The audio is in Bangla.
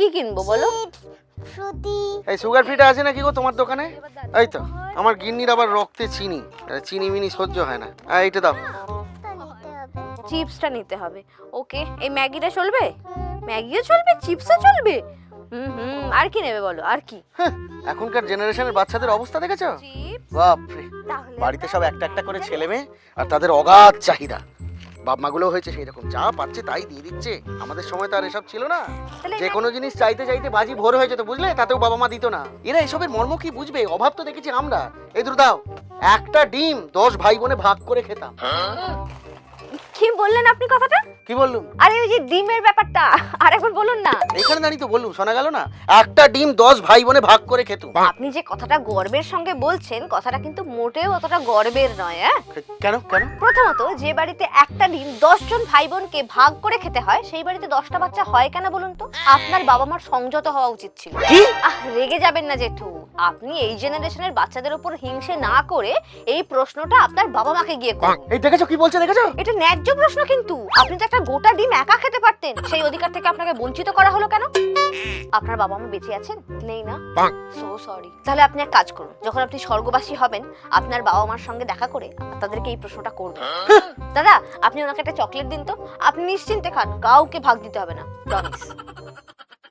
কি কিনবো বলো? ফ্রুটি। এই সুগার ফ্রিটা আছে নাকি গো তোমার দোকানে? এই তো আমার গিন্নির আবার রক্তে চিনি, চিনি মিনি সহ্য হয় না। এইটা দাও। চিপসটা নিতে হবে। ওকে, এই ম্যাগিটা চলবে? ম্যাগিও চলবে, চিপসও চলবে। আর কি নেবে বলো, আর কি? এখনকার জেনারেশনের বাচ্চাদের অবস্থা দেখেছো? চিপস। বাপরে, তাহলে বাড়িতে সব একটা একটা করে ছেলে মেয়ে, আর তাদের অগাধ চাহিদা। বাপ মাগুলো হয়েছে সেই রকম, যা পাচ্ছে তাই দিয়ে দিচ্ছে। আমাদের সময় তো আর এসব ছিল না। তাহলে যে কোনো জিনিস চাইতে চাইতে বাজি ভোর হয়ে যেত, বুঝলে? তাতেও বাবা মা দিত না। এরা এসবের মর্ম কি বুঝবে? অভাব তো দেখেছি আমরা। এই দুটো দাও। একটা ডিম 10 ভাই বোনে ভাগ করে খেতাম। কি বললেন আপনি কথাটা? কি বললুম? আরে ওই যে ডিমের ব্যাপারটা আরেকবার বলুন না। এখানে দাঁড়িয়ে তো বললুম, শোনা গেল না? একটা ডিম 10 ভাই বোনে ভাগ করে খেতুম। আপনি যে কথাটা গর্বের সঙ্গে বলছেন, কথাটা কিন্তু মোটেও অতটা গর্বের নয়। হ্যাঁ, কেন কেন? প্রথমত, যে বাড়িতে একটা ডিম 10 জন ভাই বোনকে ভাগ করে খেতে হয়, সেই বাড়িতে 10টা বাচ্চা হয় কেন বলুন তো? আপনার বাবা মার সংযত হওয়া উচিত ছিল। কি? রেগে যাবেন না জেঠু। আপনি এই জেনারেশনের বাচ্চাদের উপর হিংসে না করে এই প্রশ্নটা আপনার বাবা মাকে গিয়ে করুন। এই দেখেছো কি বলছে, দেখেছো? এটা ন্যায্য প্রশ্ন, কিন্তু আপনি তো একটা গোটা ডিম একা খেতে পারতেন। সেই অধিকার থেকে আপনাকে বঞ্চিত করা হলো কেন? আপনার বাবা মা বেঁচে আছেন? নেই না? So sorry. তাহলে আপনি এক কাজ করুন, যখন আপনি স্বর্গবাসী হবেন, আপনার বাবা মার সঙ্গে দেখা করে তাদেরকে এই প্রশ্নটা করবেন। দাদা, আপনি ওনাকে একটা চকলেট দিন তো। আপনি নিশ্চিন্তে খান, কাউকে ভাগ দিতে হবে না, প্রমিস।